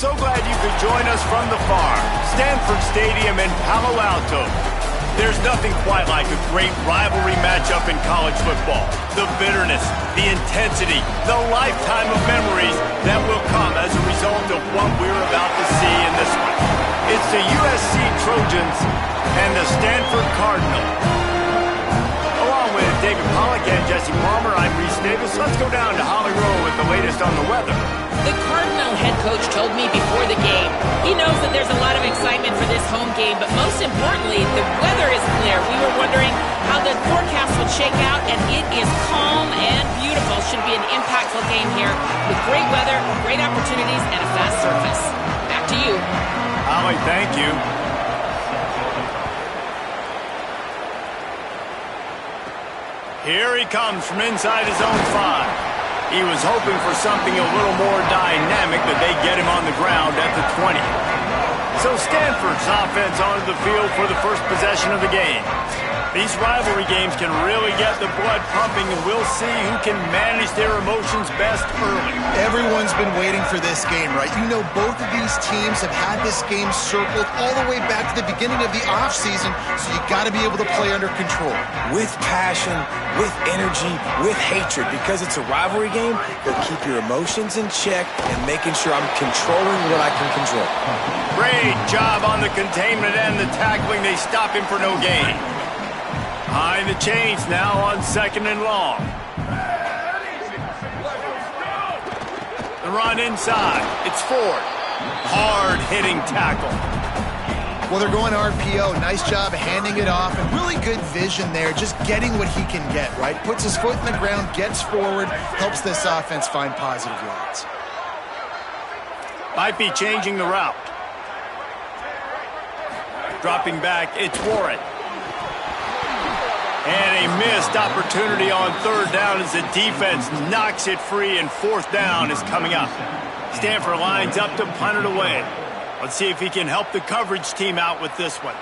So glad you could join us from the farm, Stanford Stadium in Palo Alto. There's nothing quite like a great rivalry matchup in college football. The bitterness, the intensity, the lifetime of memories that will come as a result of what we're about to see in this one. It's the USC Trojans and the Stanford Cardinals. Along with David Pollack and Jesse Palmer, I'm Reese Davis. Let's go down to Holly Rowe with the latest on the weather. The Cardinal head coach told me before the game, he knows that there's a lot of excitement for this home game, but most importantly, the weather is clear. We were wondering how the forecast would shake out, and it is calm and beautiful. Should be an impactful game here with great weather, great opportunities, and a fast surface. Back to you. Holly, thank you. Here he comes from inside his own 5. He was hoping for something a little more dynamic, but they get him on the ground at the 20. So Stanford's offense onto the field for the first possession of the game. These rivalry games can really get the blood pumping, and we'll see who can manage their emotions best early. Everyone's been waiting for this game, right? You know, both of these teams have had this game circled all the way back to the beginning of the offseason, so you got to be able to play under control. With passion, with energy, with hatred, because it's a rivalry game, you'll keep your emotions in check and making sure I'm controlling what I can control. Great job on the containment and the tackling. They stop him for no gain. Behind the chains now on 2nd and long. The run inside. It's Ford. Hard-hitting tackle. Well, they're going RPO. Nice job handing it off, and really good vision there, just getting what he can get, right? Puts his foot in the ground, gets forward, helps this offense find positive yards. Might be changing the route. Dropping back, it's Warren. And a missed opportunity on 3rd down as the defense knocks it free, and 4th down is coming up. Stanford lines up to punt it away. Let's see if he can help the coverage team out with this one.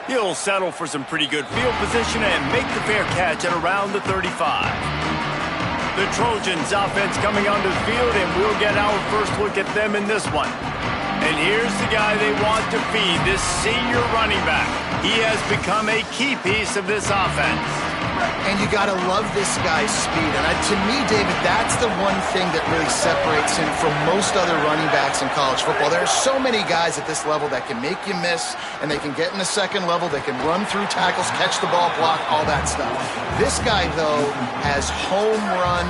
He'll settle for some pretty good field position and make the fair catch at around the 35. The Trojans offense coming onto the field, and we'll get our first look at them in this one. And here's the guy they want to feed, this senior running back. He has become a key piece of this offense. And you got to love this guy's speed. And to me, David, that's the one thing that really separates him from most other running backs in college football. There are so many guys at this level that can make you miss, and they can get in the second level. They can run through tackles, catch the ball, block, all that stuff. This guy, though, has home run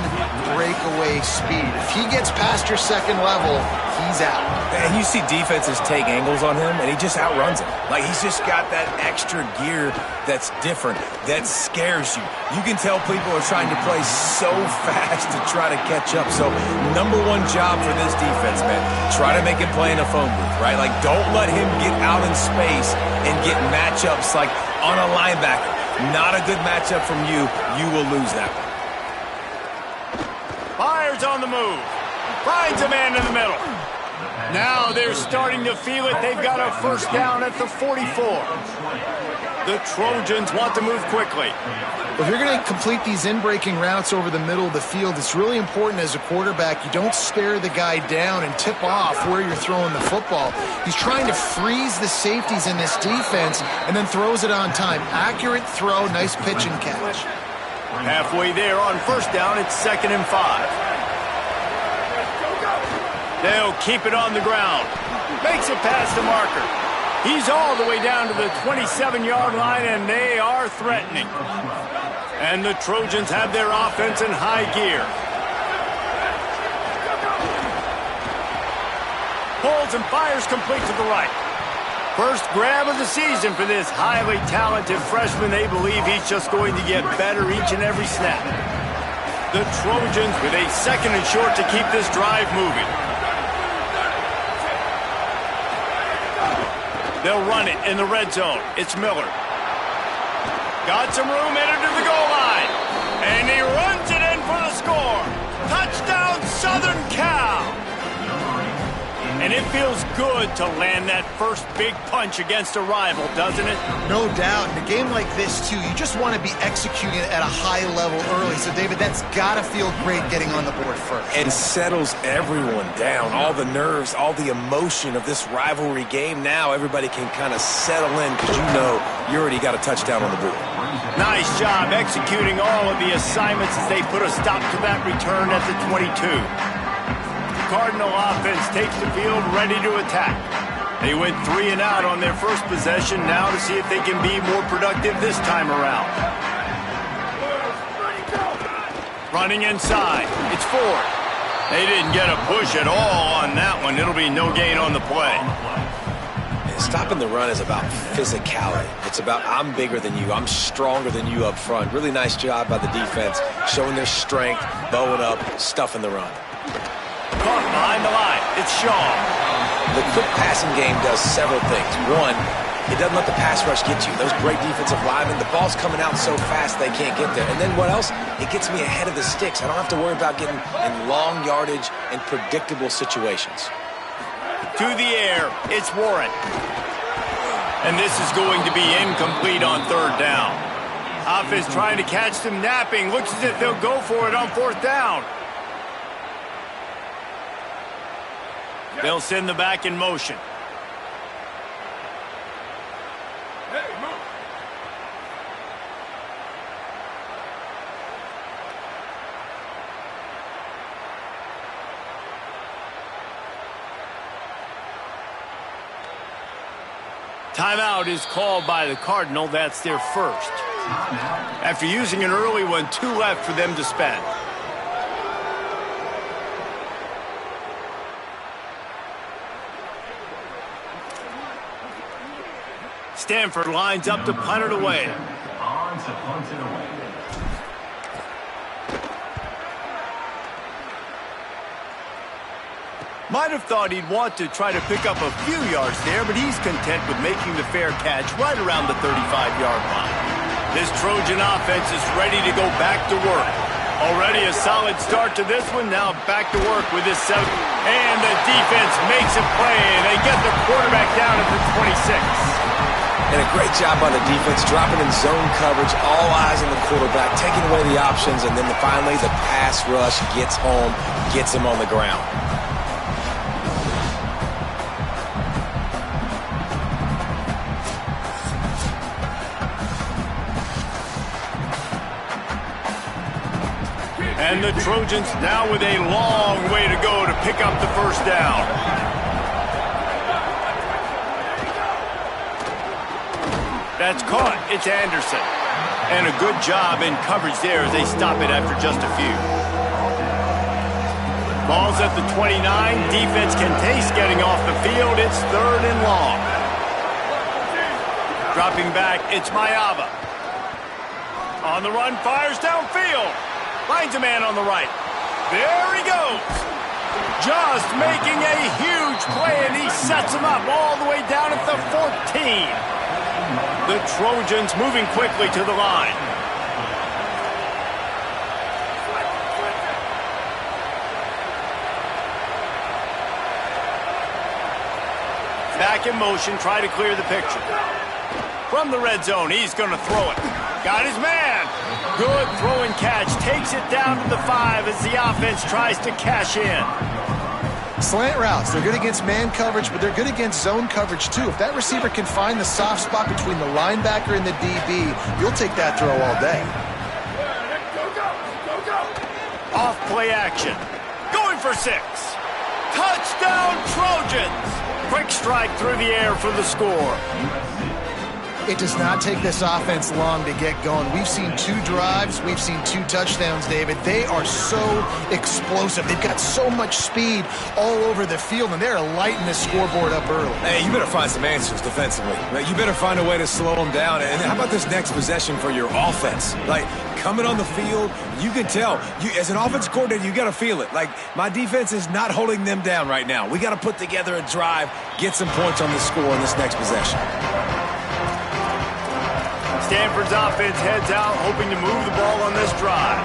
breakaway speed. If he gets past your second level, he's out. And you see defenses take angles on him, and he just outruns them. Like, he's just got that extra gear that's different, that scares you. You can tell people are trying to play so fast to try to catch up. So, #1 job for this defense, man. Try to make him play in a phone booth, right? Like, don't let him get out in space and get matchups like on a linebacker. Not a good matchup from you. You will lose that one. Fires on the move. Finds a man in the middle. Now they're starting to feel it. They've got a 1st down at the 44. The Trojans want to move quickly. If you're going to complete these in-breaking routes over the middle of the field, it's really important as a quarterback you don't stare the guy down and tip off where you're throwing the football. He's trying to freeze the safeties in this defense and then throws it on time. Accurate throw, nice pitch and catch. Halfway there on 1st down, it's 2nd and 5. They'll keep it on the ground. Makes it past the marker. He's all the way down to the 27-yard line, and they are threatening. And the Trojans have their offense in high gear. Pulls and fires complete to the right. First grab of the season for this highly talented freshman. They believe he's just going to get better each and every snap. The Trojans with a 2nd and short to keep this drive moving. They'll run it in the red zone. It's Miller. Got some room headed to the goal line. And he runs it in for the score. Touchdown, Southern Cal. And it feels good to land that first big punch against a rival, doesn't it? No doubt. In a game like this, too, you just want to be executing at a high level early. So, David, that's got to feel great getting on the board first. And settles everyone down. All the nerves, all the emotion of this rivalry game. Now everybody can kind of settle in because you know you already got a touchdown on the board. Nice job executing all of the assignments as they put a stop to that return at the 22. Cardinal offense takes the field, ready to attack. They went 3 and out on their first possession, now to see if they can be more productive this time around. Running inside, it's Ford. They didn't get a push at all on that one. It'll be no gain on the play. Stopping the run is about physicality. It's about I'm bigger than you, I'm stronger than you up front. Really nice job by the defense, showing their strength, bowing up, stuffing the run. Caught behind the line. It's Shaw. The quick passing game does several things. One, it doesn't let the pass rush get you. Those great defensive linemen, the ball's coming out so fast they can't get there. And then what else? It gets me ahead of the sticks. I don't have to worry about getting in long yardage and predictable situations. To the air, it's Warren. And this is going to be incomplete on third down. Offense trying to catch them napping. Looks as if they'll go for it on fourth down. They'll send the back in motion. Timeout is called by the Cardinal. That's their first. After using an early one, 2 left for them to spend. Stanford lines up to punt it away. Might have thought he'd want to try to pick up a few yards there, but he's content with making the fair catch right around the 35-yard line. This Trojan offense is ready to go back to work. Already a solid start to this one, now back to work with this 7. And the defense makes a play. They get the quarterback down at the 26. And a great job by the defense, dropping in zone coverage, all eyes on the quarterback, taking away the options, and then finally the pass rush gets home, gets him on the ground. And the Trojans now with a long way to go to pick up the first down. That's caught. It's Anderson. And a good job in coverage there as they stop it after just a few. Ball's at the 29. Defense can taste getting off the field. It's 3rd and long. Dropping back, it's Mayava. On the run, fires downfield. Finds a man on the right. There he goes. Just making a huge play, and he sets him up all the way down at the 14. The Trojans moving quickly to the line. Back in motion, try to clear the picture. From the red zone, he's going to throw it. Got his man. Good throw and catch. Takes it down to the 5 as the offense tries to cash in. Slant routes, they're good against man coverage, but they're good against zone coverage too. If that receiver can find the soft spot between the linebacker and the DB, you'll take that throw all day. Off play action. Going for 6. Touchdown Trojans. Quick strike through the air for the score. It does not take this offense long to get going. We've seen 2 drives. We've seen 2 touchdowns, David. They are so explosive. They've got so much speed all over the field, and they're lighting the scoreboard up early. Hey, you better find some answers defensively. You better find a way to slow them down. And how about this next possession for your offense? Like, coming on the field, you can tell. As an offense coordinator, you got to feel it. Like, my defense is not holding them down right now. We got to put together a drive, get some points on the score in this next possession. Stanford's offense heads out, hoping to move the ball on this drive.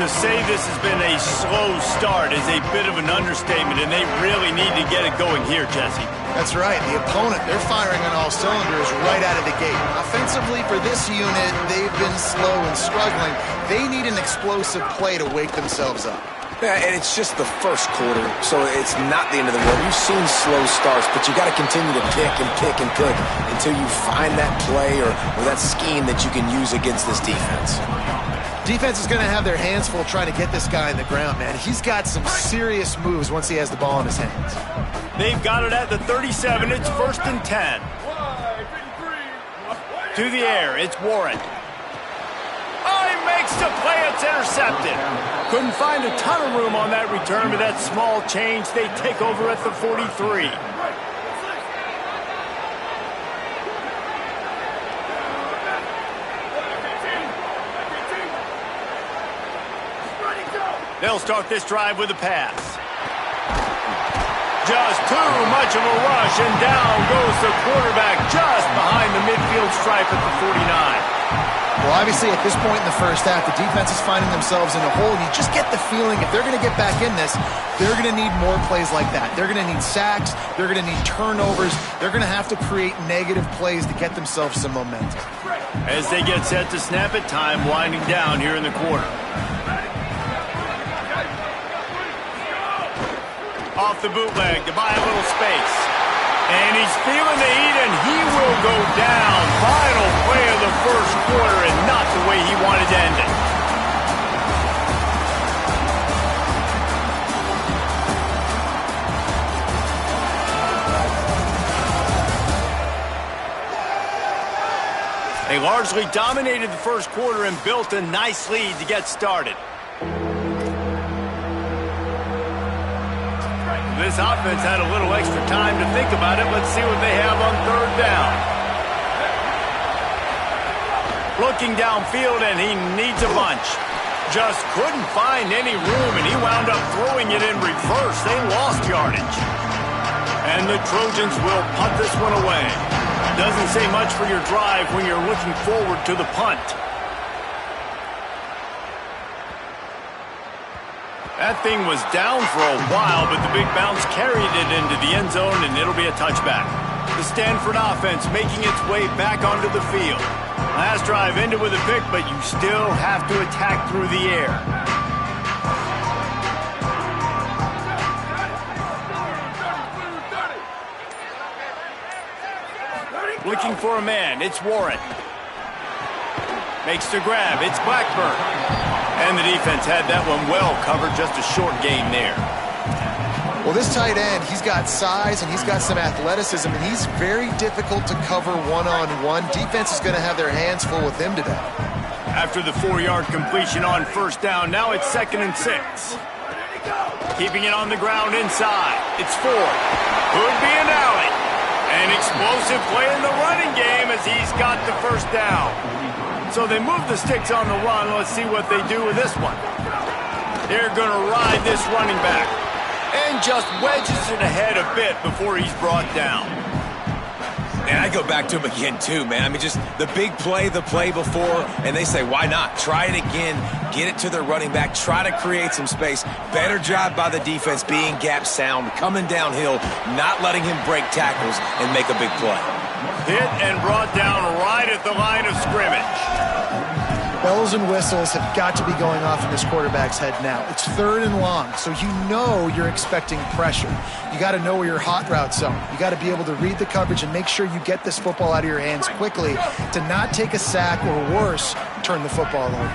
To say this has been a slow start is a bit of an understatement, and they really need to get it going here, Jesse. That's right. The opponent, they're firing on all cylinders right out of the gate. Offensively, for this unit, they've been slow and struggling. They need an explosive play to wake themselves up. Yeah, and it's just the first quarter, so it's not the end of the world. You've seen slow starts, but you got to continue to pick and pick and pick until you find that play or that scheme that you can use against this defense. Defense is going to have their hands full trying to get this guy in the ground, man. He's got some serious moves once he has the ball in his hands. They've got it at the 37. It's 1st and 10. To the air, it's Warren. Oh, he makes the play. It's intercepted. Couldn't find a ton of room on that return, but that small change, they take over at the 43. They'll start this drive with a pass. Just too much of a rush, and down goes the quarterback just behind the midfield stripe at the 49. Well, obviously, at this point in the first half, the defense is finding themselves in a hole. You just get the feeling if they're going to get back in this, they're going to need more plays like that. They're going to need sacks. They're going to need turnovers. They're going to have to create negative plays to get themselves some momentum. As they get set to snap it, time winding down here in the quarter. Off the bootleg to buy a little space. And he's feeling the heat, and he will go down. Final play of the first quarter, and not the way he wanted to end it. They largely dominated the first quarter and built a nice lead to get started. This offense had a little extra time to think about it. Let's see what they have on 3rd down. Looking downfield, and he needs a bunch. Just couldn't find any room, and he wound up throwing it in reverse. They lost yardage. And the Trojans will punt this one away. Doesn't say much for your drive when you're looking forward to the punt. That thing was down for a while, but the big bounce carried it into the end zone, and it'll be a touchback. The Stanford offense making its way back onto the field. Last drive ended with a pick, but you still have to attack through the air. Looking for a man, it's Warren. Makes the grab, it's Blackburn. And the defense had that one well covered, just a short gain there. Well, this tight end, he's got size and he's got some athleticism, and he's very difficult to cover one-on-one. Defense is going to have their hands full with him today. After the 4-yard completion on 1st down, now it's 2nd and 6. Keeping it on the ground inside. It's Ford. Could be an alley. An explosive play in the running game as he's got the 1st down. So they move the sticks on the run. Let's see what they do with this one. They're going to ride this running back. And just wedges it ahead a bit before he's brought down. And I go back to him again, too, man. I mean, just the big play, the play before, and they say, why not? Try it again, get it to their running back, try to create some space. Better job by the defense being gap sound, coming downhill, not letting him break tackles and make a big play. Hit and brought down right at the line of scrimmage. Bells and whistles have got to be going off in this quarterback's head now. It's 3rd and long, so you know you're expecting pressure. You got to know where your hot routes are. You got to be able to read the coverage and make sure you get this football out of your hands quickly to not take a sack or worse, turn the football over.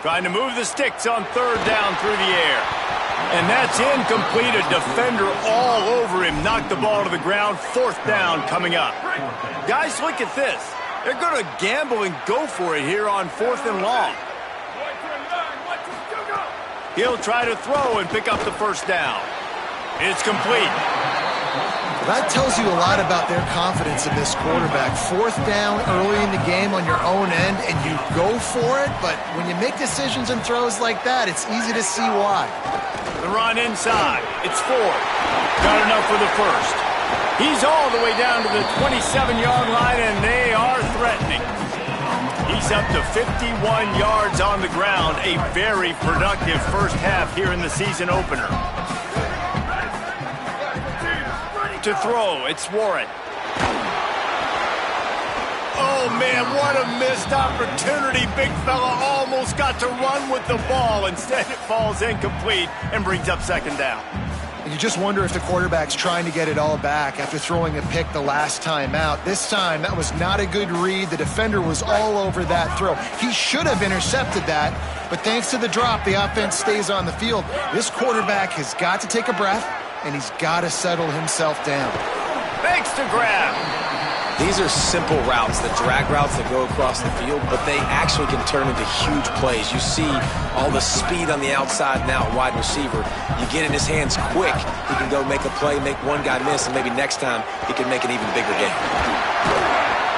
Trying to move the sticks on 3rd down through the air. And that's incomplete. A defender all over him. Knocked the ball to the ground. 4th down coming up. Guys, look at this. They're going to gamble and go for it here on 4th and long. He'll try to throw and pick up the 1st down. It's complete. That tells you a lot about their confidence in this quarterback. 4th down early in the game on your own end, and you go for it, but when you make decisions and throws like that, it's easy to see why. The run inside. It's Ford. Got enough for the 1st. He's all the way down to the 27-yard line, and they are threatening. He He's up to 51 yards on the ground. A very productive first half here in the season opener. To throw, it's Warren. Oh, man, what a missed opportunity. Big fella almost got to run with the ball. Instead, it falls incomplete and brings up second down. You just wonder if the quarterback's trying to get it all back after throwing a pick the last time out. This time, that was not a good read. The defender was all over that throw. He should have intercepted that, but thanks to the drop, the offense stays on the field. This quarterback has got to take a breath, and he's got to settle himself down. Thanks to grab. These are simple routes, the drag routes that go across the field, but they actually can turn into huge plays. You see all the speed on the outside now, wide receiver. You get in his hands quick, he can go make a play, make one guy miss, and maybe next time he can make an even bigger game.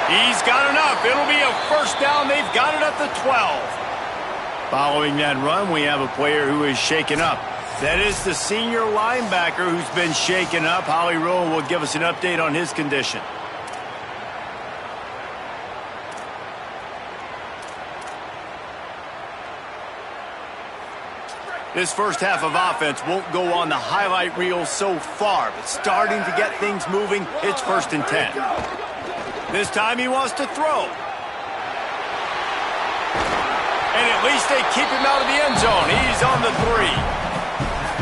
He's got enough. It'll be a first down. They've got it at the 12. Following that run, we have a player who is shaken up. That is the senior linebacker who's been shaken up. Holly Rowe will give us an update on his condition. This first half of offense won't go on the highlight reel so far, but starting to get things moving, it's 1st and 10. This time he wants to throw. And at least they keep him out of the end zone. He's on the 3.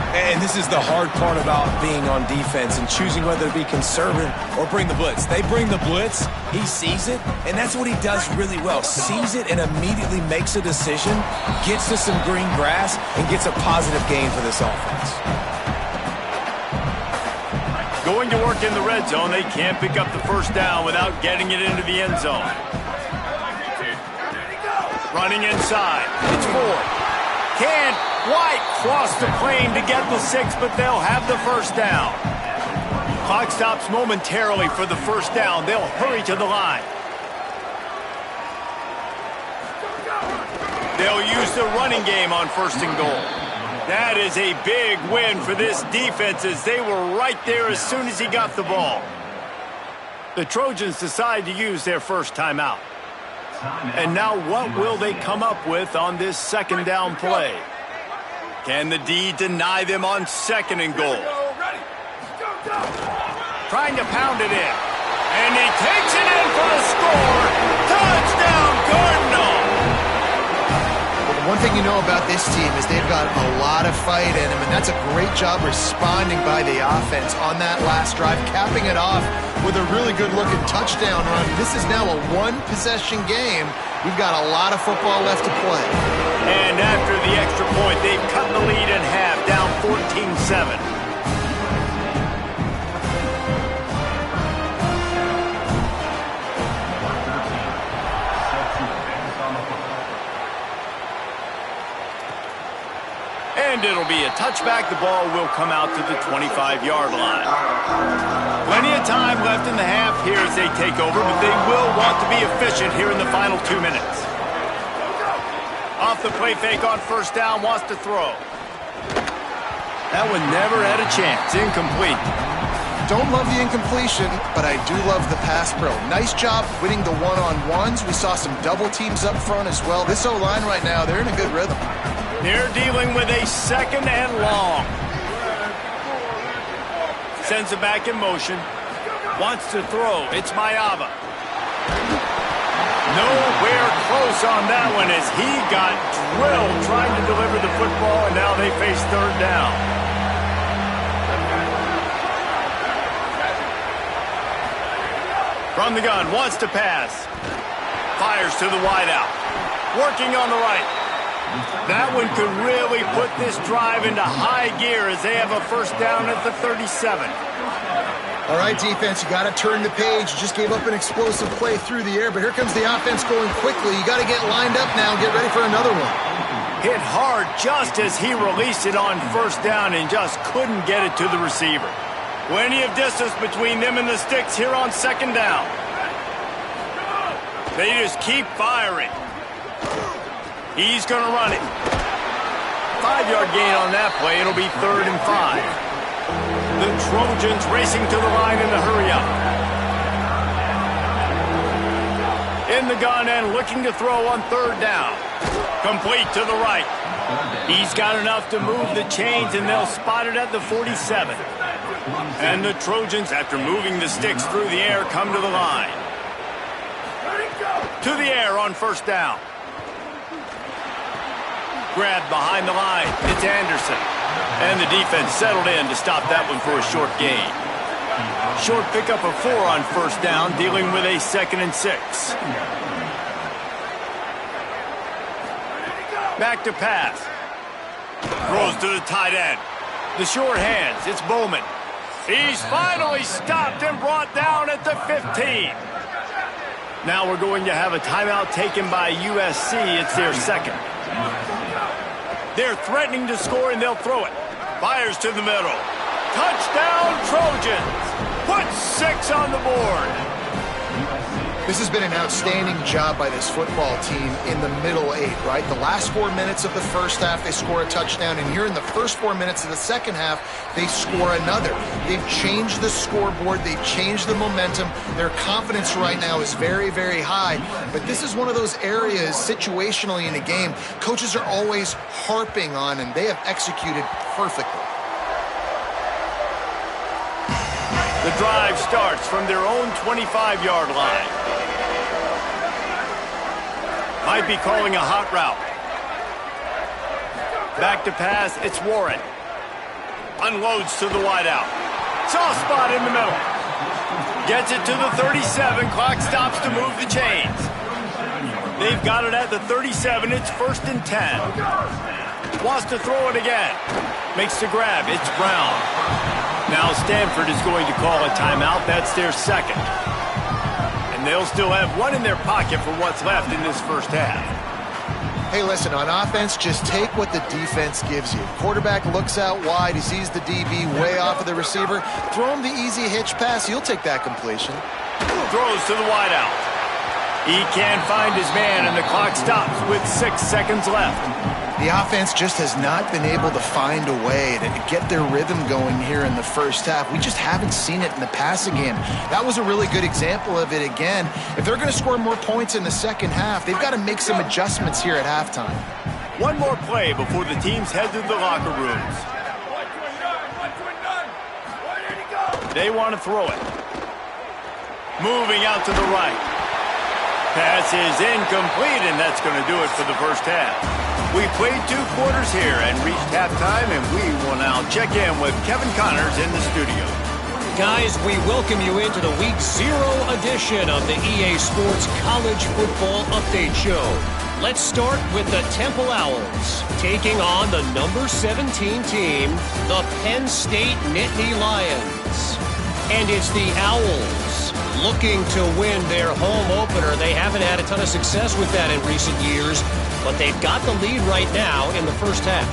And this is the hard part about being on defense and choosing whether to be conservative or bring the blitz. They bring the blitz, he sees it, and that's what he does really well. Sees it and immediately makes a decision, gets to some green grass, and gets a positive gain for this offense. Going to work in the red zone, they can't pick up the first down without getting it into the end zone. Running inside, it's Ford. Can White cross the plane to get the 6, but they'll have the first down. Clock stops momentarily for the first down. They'll hurry to the line. They'll use the running game on 1st and goal. That is a big win for this defense as they were right there as soon as he got the ball. The Trojans decide to use their first timeout. And now what will they come up with on this second down play? Can the D deny them on 2nd and goal? Trying to pound it in. And he takes it in for the score. Touchdown, Cardinal! Well, the one thing you know about this team is they've got a lot of fight in them, and that's a great job responding by the offense on that last drive, capping it off with a really good-looking touchdown run. This is now a one-possession game. We've got a lot of football left to play. And after the extra point, they've cut the lead in half, down 14-7. And it'll be a touchback. The ball will come out to the 25-yard line. Plenty of time left in the half here as they take over, but they will want to be efficient here in the final 2 minutes. Off the play fake on 1st down, wants to throw. That one never had a chance. Incomplete. Don't love the incompletion, but I do love the pass pro. Nice job winning the one-on-ones. We saw some double teams up front as well. This O-line right now, they're in a good rhythm. They're dealing with a 2nd and long. Sends it back in motion. Wants to throw. It's Mayava. Nowhere close on that one as he got drilled trying to deliver the football, and now they face 3rd down. From the gun, wants to pass. Fires to the wideout. Working on the right. That one could really put this drive into high gear as they have a first down at the 37. All right, defense, you got to turn the page. You just gave up an explosive play through the air, but here comes the offense going quickly. You got to get lined up now and get ready for another one. Hit hard just as he released it on 1st down and just couldn't get it to the receiver. Plenty of distance between them and the sticks here on 2nd down. They just keep firing. He's going to run it. 5-yard gain on that play. It'll be 3rd and 5. The Trojans racing to the line in the hurry up. In the gun and looking to throw on third down. Complete to the right. He's got enough to move the chains, and they'll spot it at the 47. And the Trojans, after moving the sticks through the air, come to the line. To the air on first down. Grabbed behind the line. It's Anderson. And the defense settled in to stop that one for a short gain. Short pickup of 4 on first down, dealing with a 2nd and 6. Back to pass. Throws to the tight end. The short hands. It's Bowman. He's finally stopped and brought down at the 15. Now we're going to have a timeout taken by USC. It's their second. They're threatening to score, and they'll throw it. Fires to the middle. Touchdown, Trojans. Put 6 on the board. This has been an outstanding job by this football team in the middle 8, right? The last 4 minutes of the first half, they score a touchdown, and here in the first 4 minutes of the second half, they score another. They've changed the scoreboard. They've changed the momentum. Their confidence right now is very, very high, but this is one of those areas situationally in a game coaches are always harping on, and they have executed perfectly. The drive starts from their own 25-yard line. Might be calling a hot route. Back to pass, it's Warren. Unloads to the wideout. Soft spot in the middle. Gets it to the 37. Clock stops to move the chains. They've got it at the 37. It's 1st and 10. Wants to throw it again. Makes the grab. It's Brown. Now Stanford is going to call a timeout. That's their second. And they'll still have one in their pocket for what's left in this first half. Hey, listen, on offense, just take what the defense gives you. Quarterback looks out wide. He sees the DB way off of the receiver. Throw him the easy hitch pass. You'll take that completion. Throws to the wideout. He can't find his man, and the clock stops with 6 seconds left. The offense just has not been able to find a way to get their rhythm going here in the first half. We just haven't seen it in the passing game. That was a really good example of it again. If they're going to score more points in the second half, they've got to make some adjustments here at halftime. One more play before the teams head to the locker rooms. They want to throw it. Moving out to the right. Pass is incomplete, and that's going to do it for the first half. We played 2 quarters here and reached halftime, and we will now check in with Kevin Connors in the studio. Guys, we welcome you into the Week 0 edition of the EA Sports College Football Update Show. Let's start with the Temple Owls, taking on the number 17 team, the Penn State Nittany Lions. And it's the Owls looking to win their home opener. They haven't had a ton of success with that in recent years, but they've got the lead right now in the first half.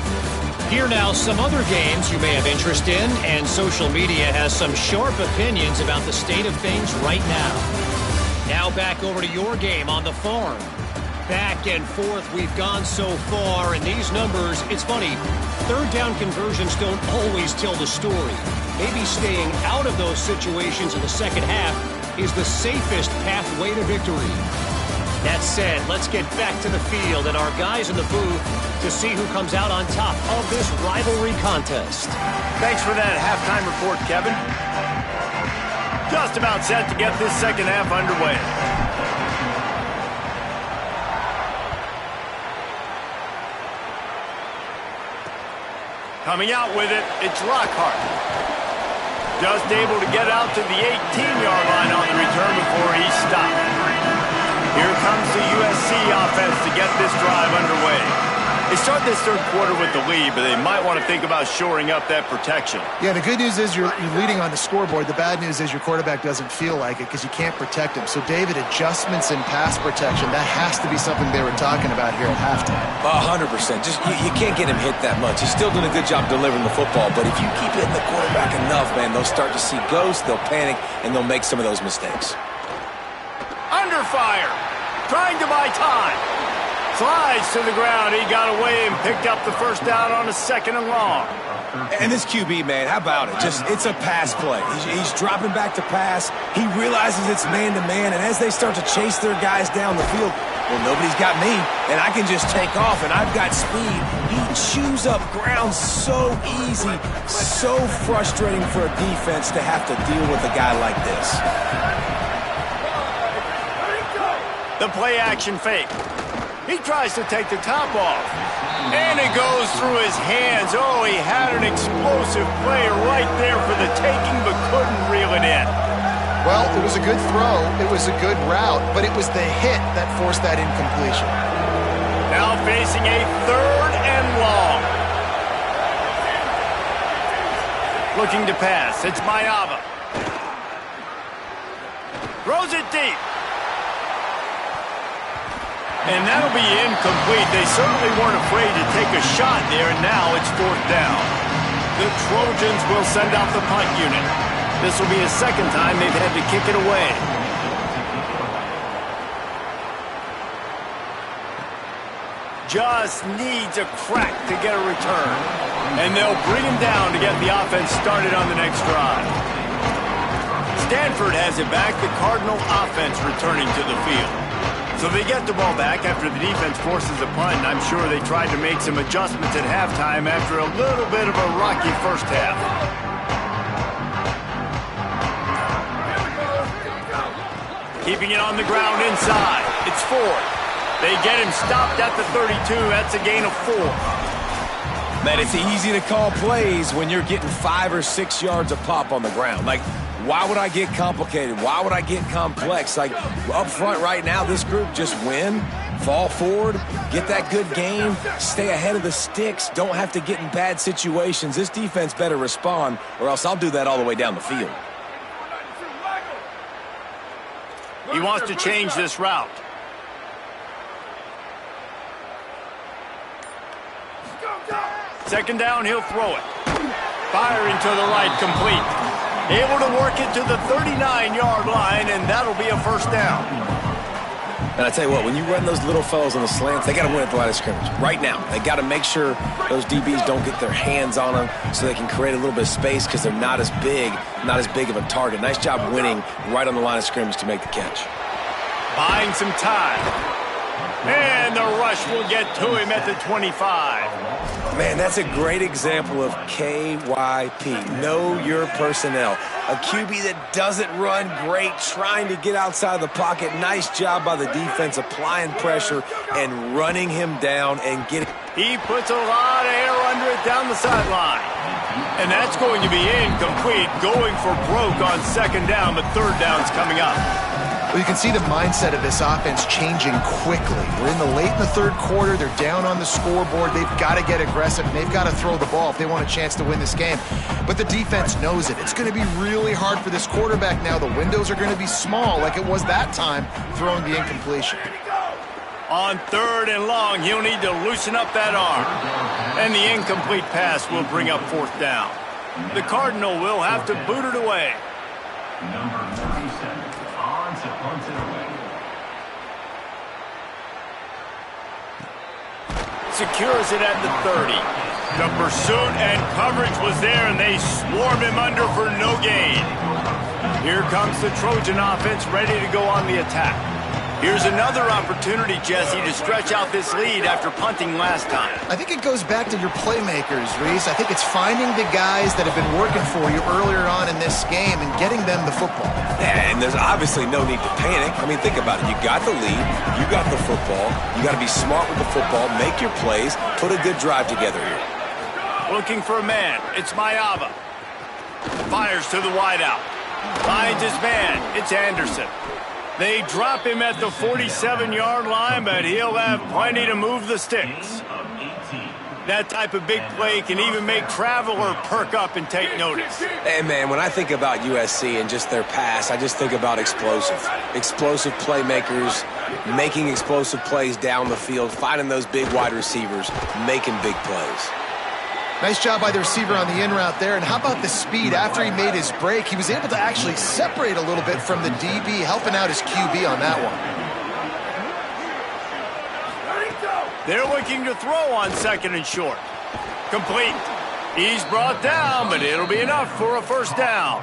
Here now, some other games you may have interest in, and social media has some sharp opinions about the state of things right now. Now back over to your game on the farm. Back and forth we've gone so far, and these numbers, it's funny, third down conversions don't always tell the story. Maybe staying out of those situations in the second half is the safest pathway to victory. That said, let's get back to the field and our guys in the booth to see who comes out on top of this rivalry contest. Thanks for that halftime report, Kevin. Just about set to get this second half underway. Coming out with it, it's Lockhart. Just able to get out to the 18-yard line on the return before he's stopped. Here comes the USC offense to get this drive underway. They start this third quarter with the lead, but they might want to think about shoring up that protection. Yeah, the good news is you're leading on the scoreboard. The bad news is your quarterback doesn't feel like it because you can't protect him. So, David, adjustments in pass protection, that has to be something they were talking about here at halftime. 100%. Just you can't get him hit that much. He's still doing a good job delivering the football, but if you keep hitting the quarterback enough, man, they'll start to see ghosts, they'll panic, and they'll make some of those mistakes. Under fire. Trying to buy time. Slides to the ground. He got away and picked up the first down on a 2nd and long. And this QB, man, how about it? It's a pass play. He's dropping back to pass. He realizes it's man-to-man, and as they start to chase their guys down the field, well, nobody's got me, and I can just take off, and I've got speed. He chews up ground so easy, so frustrating for a defense to have to deal with a guy like this. The play-action fake. He tries to take the top off. And it goes through his hands. Oh, he had an explosive play right there for the taking, but couldn't reel it in. Well, it was a good throw. It was a good route, but it was the hit that forced that incompletion. Now facing a 3rd and long. Looking to pass. It's Ncaa2027. Throws it deep. And that'll be incomplete. They certainly weren't afraid to take a shot there, and now it's 4th down. The Trojans will send out the punt unit. This will be the 2nd time they've had to kick it away. Just needs a crack to get a return. And they'll bring him down to get the offense started on the next drive. Stanford has it back, the Cardinal offense returning to the field. So they get the ball back after the defense forces a punt, and I'm sure they tried to make some adjustments at halftime after a little bit of a rocky first half. Keeping it on the ground inside. It's 4th. They get him stopped at the 32. That's a gain of 4. Man, it's easy to call plays when you're getting 5 or 6 yards a pop on the ground. Like, why would I get complicated? Why would I get complex? Like, up front right now, this group just win, fall forward, get that good game, stay ahead of the sticks, don't have to get in bad situations. This defense better respond, or else I'll do that all the way down the field. He wants to change this route. Second down, he'll throw it. Firing to the right, complete. Able to work it to the 39-yard line, and that'll be a 1st down. And I tell you what, when you run those little fellas on the slants, they got to win at the line of scrimmage. Right now, they got to make sure those DBs don't get their hands on them so they can create a little bit of space because they're not as big of a target. Nice job winning right on the line of scrimmage to make the catch. Buying some time. And the rush will get to him at the 25. Man, that's a great example of KYP. Know your personnel. A QB that doesn't run great, trying to get outside the pocket. Nice job by the defense, applying pressure and running him down and getting... He puts a lot of air under it down the sideline. And that's going to be incomplete, going for broke on 2nd down, but 3rd down's coming up. Well, you can see the mindset of this offense changing quickly. We're in the late in the 3rd quarter. They're down on the scoreboard. They've got to get aggressive, and they've got to throw the ball if they want a chance to win this game. But the defense knows it. It's going to be really hard for this quarterback now. The windows are going to be small like it was that time throwing the incompletion. On 3rd and long, he'll need to loosen up that arm. And the incomplete pass will bring up 4th down. The Cardinal will have to boot it away. Number 37. Secures it at the 30. The pursuit and coverage was there, and they swarm him under for no gain. Here comes the Trojan offense ready to go on the attack. Here's another opportunity, Jesse, to stretch out this lead after punting last time. I think it goes back to your playmakers, Reese. I think it's finding the guys that have been working for you earlier on in this game and getting them the football. Yeah, and there's obviously no need to panic. I mean, think about it. You got the lead. You got the football. You got to be smart with the football. Make your plays. Put a good drive together here. Looking for a man. It's Ncaa2027. Fires to the wideout. Finds his man. It's Anderson. They drop him at the 47-yard line, but he'll have plenty to move the sticks. That type of big play can even make Traveler perk up and take notice. Hey, man, when I think about USC and just their pass, I just think about explosive. Explosive playmakers, making explosive plays down the field, finding those big wide receivers, making big plays. Nice job by the receiver on the in route there. And how about the speed? After he made his break, he was able to actually separate a little bit from the DB, helping out his QB on that one. They're looking to throw on 2nd and short. Complete. He's brought down, but it'll be enough for a first down.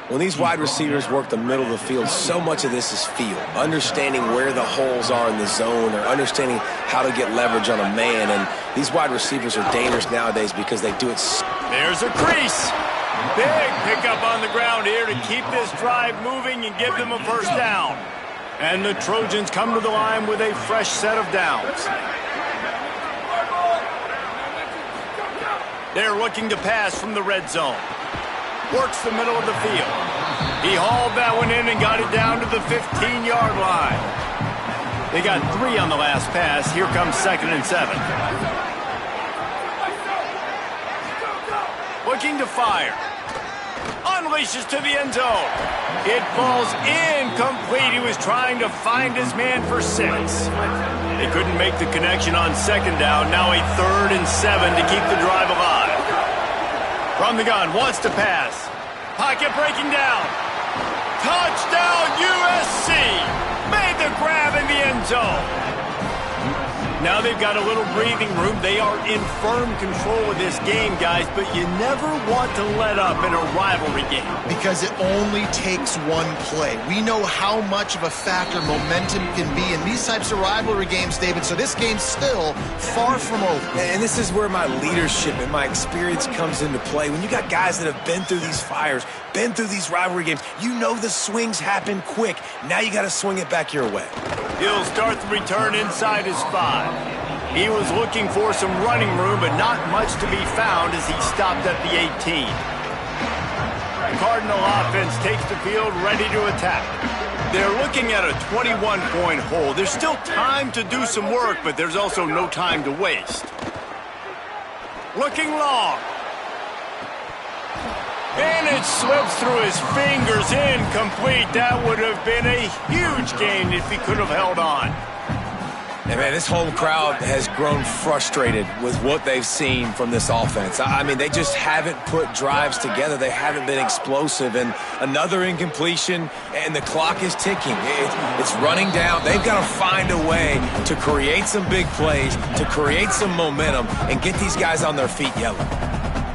When these wide receivers work the middle of the field, so much of this is feel. Understanding where the holes are in the zone or understanding how to get leverage on a man. And these wide receivers are dangerous nowadays because they do it. There's a crease. Big pickup on the ground here to keep this drive moving and give them a first down. And the Trojans come to the line with a fresh set of downs. They're looking to pass from the red zone. Works the middle of the field. He hauled that one in and got it down to the 15-yard line. They got 3 on the last pass. Here comes 2nd and 7. Looking to fire. Unleashes to the end zone. It falls incomplete. He was trying to find his man for 6. They couldn't make the connection on 2nd down. Now a 3rd and 7 to keep the drive alive. From the gun, wants to pass. Pocket breaking down. Touchdown USC! Made the grab in the end zone. Now they've got a little breathing room. They are in firm control of this game, guys, but you never want to let up in a rivalry game. Because it only takes one play. We know how much of a factor momentum can be in these types of rivalry games, David, so this game's still far from over. And this is where my leadership and my experience comes into play. When you got guys that have been through these fires, been through these rivalry games, you know the swings happen quick. Now you got to swing it back your way. He'll start the return inside his 5. He was looking for some running room, but not much to be found as he stopped at the 18. The Cardinal offense takes the field, ready to attack. They're looking at a 21-point hole. There's still time to do some work, but there's also no time to waste. Looking long. And it slips through his fingers, incomplete. That would have been a huge gain if he could have held on. And man, this home crowd has grown frustrated with what they've seen from this offense. I mean, they just haven't put drives together. They haven't been explosive. And another incompletion, and the clock is ticking. It's running down. They've got to find a way to create some big plays, to create some momentum, and get these guys on their feet yelling.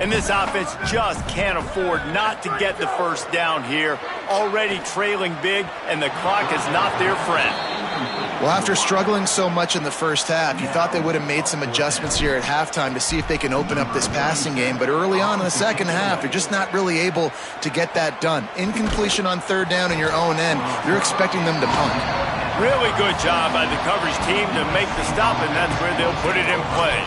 And this offense just can't afford not to get the first down here. Already trailing big, and the clock is not their friend. Well, after struggling so much in the first half, you thought they would have made some adjustments here at halftime to see if they can open up this passing game. But early on in the second half, they're just not really able to get that done. Incompletion on 3rd down in your own end, you're expecting them to punt. Really good job by the coverage team to make the stop, and that's where they'll put it in play.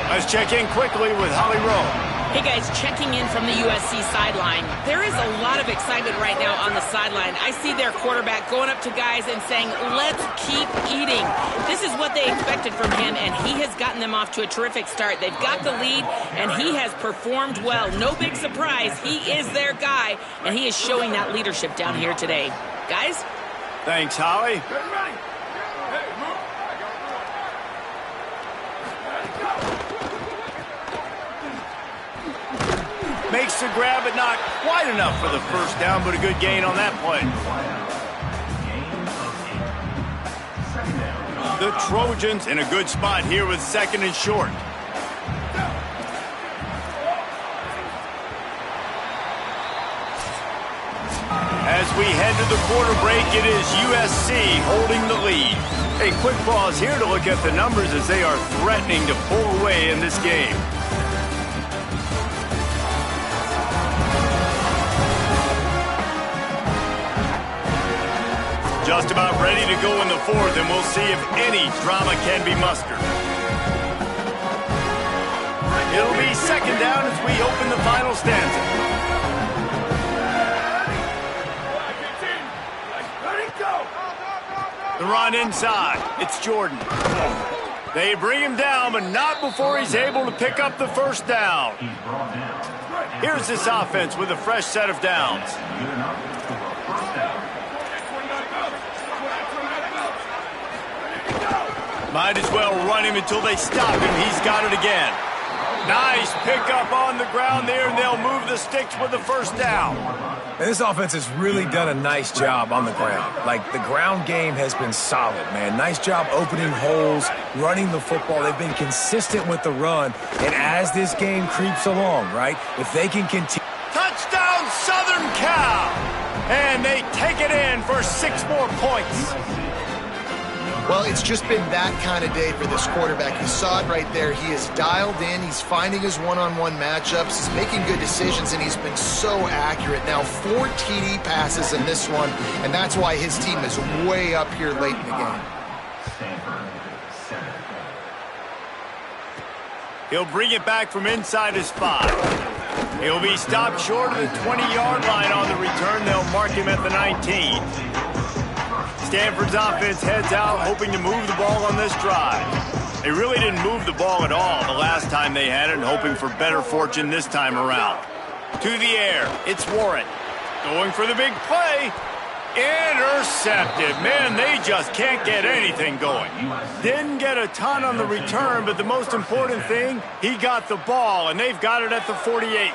Let's check in quickly with Holly Rowe. Hey guys, checking in from the USC sideline. There is a lot of excitement right now on the sideline. I see their quarterback going up to guys and saying, let's keep eating. This is what they expected from him, and he has gotten them off to a terrific start. They've got the lead, and he has performed well. No big surprise. He is their guy, and he is showing that leadership down here today. Guys? Thanks, Holly. Makes the grab, but not quite enough for the first down, but a good gain on that play. The Trojans in a good spot here with 2nd and short. As we head to the quarter break, it is USC holding the lead. A quick pause here to look at the numbers as they are threatening to pull away in this game. Just about ready to go in the 4th, and we'll see if any drama can be mustered. It'll be 2nd down as we open the final stanza. The run inside. It's Jordan. They bring him down, but not before he's able to pick up the first down. Here's this offense with a fresh set of downs. Might as well run him until they stop him. He's got it again. Nice pickup on the ground there, and they'll move the sticks with the first down. And this offense has really done a nice job on the ground. Like, the ground game has been solid, man. Nice job opening holes, running the football. They've been consistent with the run. And as this game creeps along, right, if they can continue. Touchdown, Southern Cal! And they take it in for 6 more points. Well, it's just been that kind of day for this quarterback. You saw it right there. He is dialed in. He's finding his one-on-one matchups. He's making good decisions, and he's been so accurate. Now, 4 TD passes in this one, and that's why his team is way up here late in the game. He'll bring it back from inside his 5. He'll be stopped short of the 20-yard line on the return. They'll mark him at the 19. Stanford's offense heads out, hoping to move the ball on this drive. They really didn't move the ball at all the last time they had it, and hoping for better fortune this time around. To the air, it's Warren. Going for the big play. Intercepted. Man, they just can't get anything going. Didn't get a ton on the return, but the most important thing, he got the ball, and they've got it at the 48.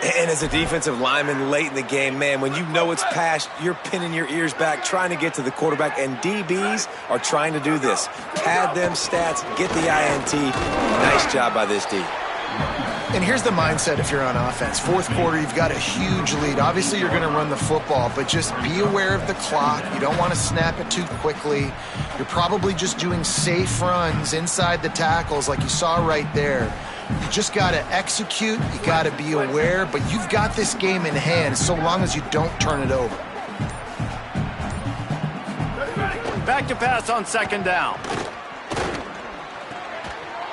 And as a defensive lineman late in the game, man, when you know it's past, you're pinning your ears back, trying to get to the quarterback, and DBs are trying to do this. Pad them stats, get the INT. Nice job by this D. And here's the mindset if you're on offense. Fourth quarter, you've got a huge lead. Obviously, you're going to run the football, but just be aware of the clock. You don't want to snap it too quickly. You're probably just doing safe runs inside the tackles like you saw right there. You just got to execute. You got to be aware, but you've got this game in hand so long as you don't turn it over. Back to pass on 2nd down.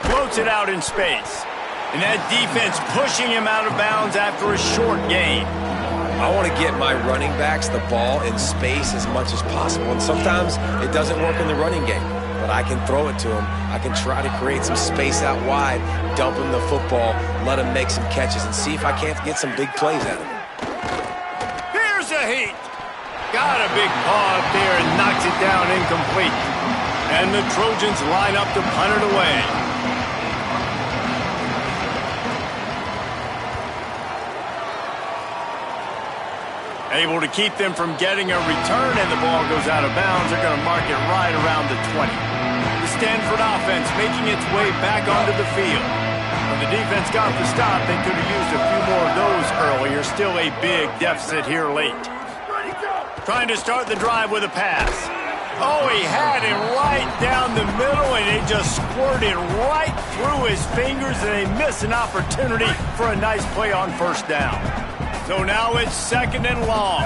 Floats it out in space. And that defense pushing him out of bounds after a short gain. I want to get my running backs the ball in space as much as possible. And sometimes it doesn't work in the running game. But I can throw it to him. I can try to create some space out wide, dump him the football, let him make some catches, and see if I can't get some big plays out of him. Here's a heat. Got a big paw up there and knocks it down incomplete. And the Trojans line up to punt it away. Able to keep them from getting a return, and the ball goes out of bounds. They're going to mark it right around the 20. The Stanford offense making its way back onto the field. When the defense got the stop, they could have used a few more of those earlier. Still a big deficit here late. Trying to start the drive with a pass. Oh, he had it right down the middle, and it just squirted right through his fingers, and they miss an opportunity for a nice play on 1st down. So now it's 2nd and long.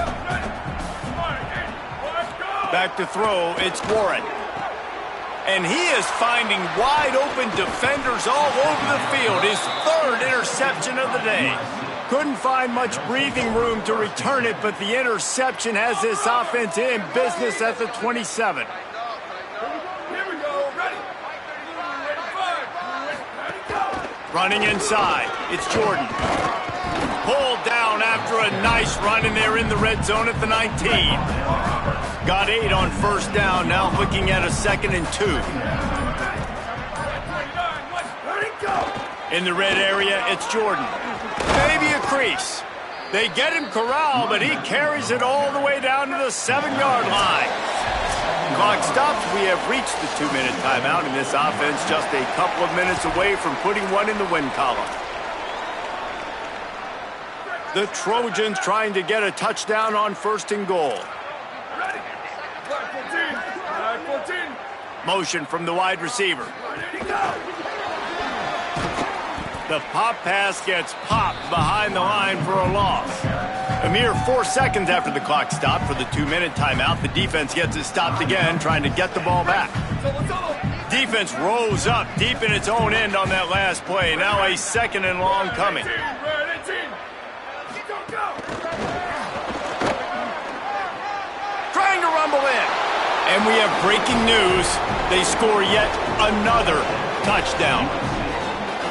Back to throw, it's Warren. And he is finding wide open defenders all over the field. His 3rd interception of the day. Couldn't find much breathing room to return it, but the interception has this offense in business at the 27. Running inside, it's Jordan. Pulled down after a nice run, and they're in the red zone at the 19. Got 8 on 1st down, now looking at a 2nd and 2. In the red area, it's Jordan. Maybe a crease. They get him corralled, but he carries it all the way down to the 7-yard line. Clock stops. We have reached the 2-minute timeout, and this offense just a couple of minutes away from putting one in the win column. The Trojans trying to get a touchdown on 1st and goal. Motion from the wide receiver. The pop pass gets popped behind the line for a loss. A mere 4 seconds after the clock stopped for the 2-minute timeout, the defense gets it stopped again, trying to get the ball back. Defense rose up deep in its own end on that last play. Now a 2nd and long coming. Trying to rumble in. And we have breaking news. They score yet another touchdown.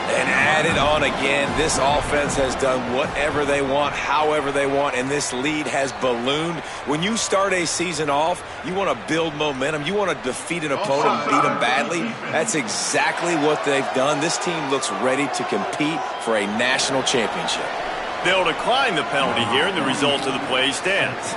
And added on again, this offense has done whatever they want, however they want, and this lead has ballooned. When you start a season off, you want to build momentum. You want to defeat an opponent and beat them badly. That's exactly what they've done. This team looks ready to compete for a national championship. They'll decline the penalty here, and the result of the play stands.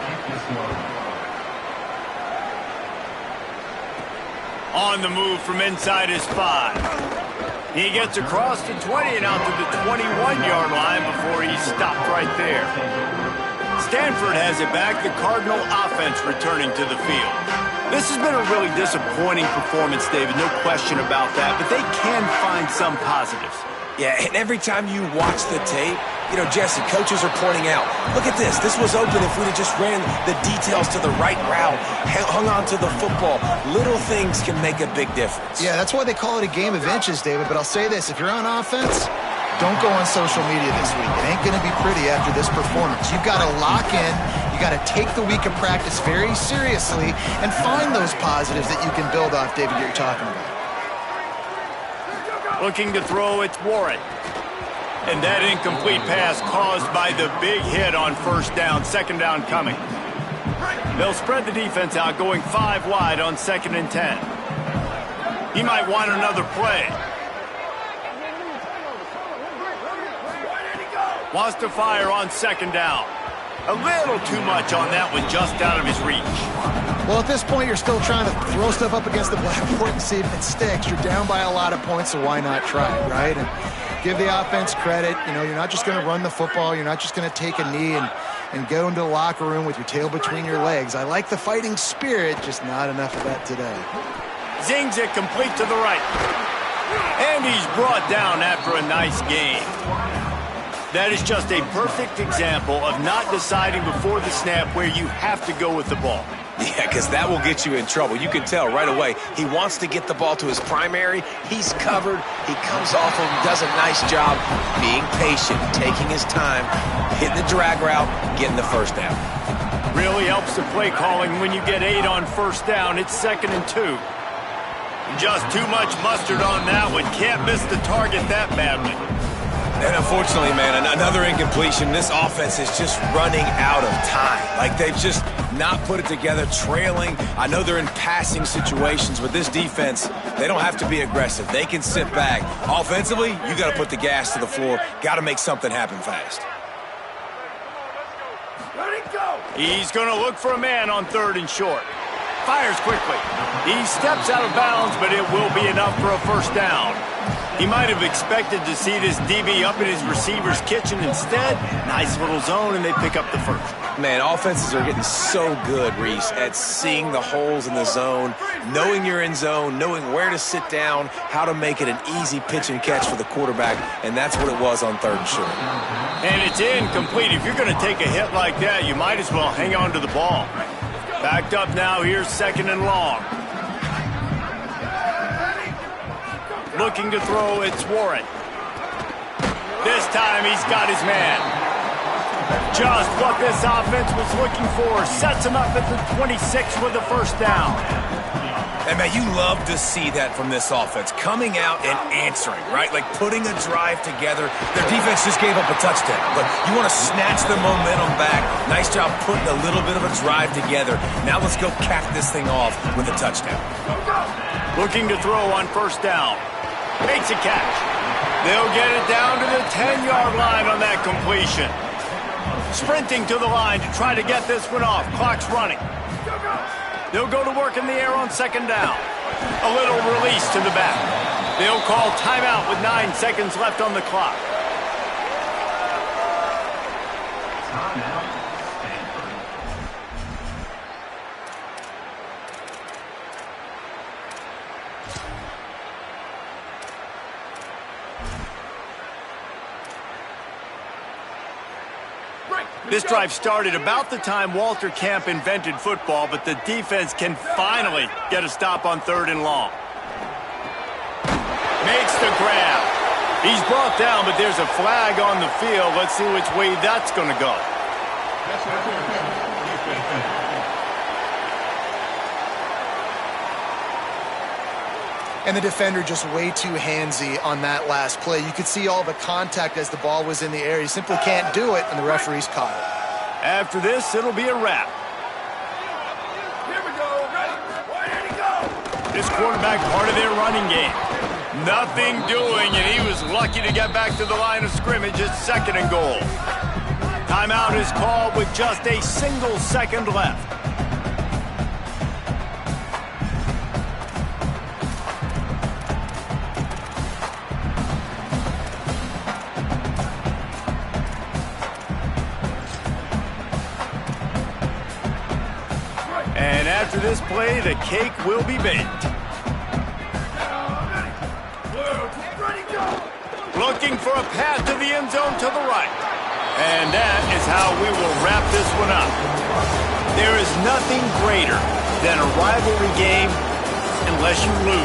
On the move from inside his 5. He gets across the 20 and out to the 21-yard line before he's stopped right there. Stanford has it back, the Cardinal offense returning to the field. This has been a really disappointing performance, David, no question about that, but they can find some positives. Yeah, and every time you watch the tape, you know, Jesse, coaches are pointing out, look at this. This was open if we'd have just ran the details to the right route, hung on to the football. Little things can make a big difference. Yeah, that's why they call it a game of inches, David. But I'll say this, if you're on offense, don't go on social media this week. It ain't going to be pretty after this performance. You've got to lock in. You got to take the week of practice very seriously and find those positives that you can build off, David, you're talking about. Looking to throw, it's Warren. And that incomplete pass caused by the big hit on first down, second down coming. They'll spread the defense out, going 5 wide on 2nd and 10. He might want another play. Wants to fire on 2nd down. A little too much on that one, just out of his reach. Well, at this point, you're still trying to throw stuff up against the blackboard and see if it sticks. You're down by a lot of points, so why not try it, right? And give the offense credit. You know, you're not just going to run the football. You're not just going to take a knee and go into the locker room with your tail between your legs. I like the fighting spirit, just not enough of that today. Zings it complete to the right. And he's brought down after a nice game. That is just a perfect example of not deciding before the snap where you have to go with the ball. Yeah, because that will get you in trouble. You can tell right away he wants to get the ball to his primary. He's covered. He comes off him, does a nice job being patient, taking his time, hitting the drag route, getting the first down. Really helps the play calling when you get 8 on first down. It's 2nd and 2. Just too much mustard on that one. Can't miss the target that badly. And unfortunately, man, another incompletion. This offense is just running out of time. Like, they've just not put it together, trailing. I know they're in passing situations, but this defense, they don't have to be aggressive. They can sit back. Offensively, you got to put the gas to the floor. Got to make something happen fast. He's going to look for a man on 3rd and short. Fires quickly. He steps out of bounds, but it will be enough for a first down. He might have expected to see this DB up in his receiver's kitchen. Instead, nice little zone, and they pick up the first. Man, offenses are getting so good, Reese, at seeing the holes in the zone, knowing you're in zone, knowing where to sit down, how to make it an easy pitch and catch for the quarterback, and that's what it was on 3rd and short. And it's incomplete. If you're going to take a hit like that, you might as well hang on to the ball. Backed up now, here's 2nd and long. Looking to throw, it's Warren. This time he's got his man. Just what this offense was looking for. Sets him up at the 26 with the first down. And, man, you love to see that from this offense. Coming out and answering, right? Like putting a drive together. Their defense just gave up a touchdown. But you want to snatch the momentum back. Nice job putting a little bit of a drive together. Now let's go cap this thing off with a touchdown. Looking to throw on first down. Makes a catch. They'll get it down to the 10-yard line on that completion. Sprinting to the line to try to get this one off. Clock's running. They'll go to work in the air on 2nd down. A little release to the back. They'll call timeout with 9 seconds left on the clock. This drive started about the time Walter Camp invented football, but the defense can finally get a stop on 3rd and long. Makes the grab. He's brought down, but there's a flag on the field. Let's see which way that's going to go. And the defender just way too handsy on that last play. You could see all the contact as the ball was in the air. He simply can't do it, and the referee's caught it. After this, it'll be a wrap. Here we go. Ready? Where did he go? This quarterback part of their running game. Nothing doing, and he was lucky to get back to the line of scrimmage at 2nd and goal. Timeout is called with just a single second left. And after this play, the cake will be baked. Looking for a path to the end zone to the right. And that is how we will wrap this one up. There is nothing greater than a rivalry game unless you lose.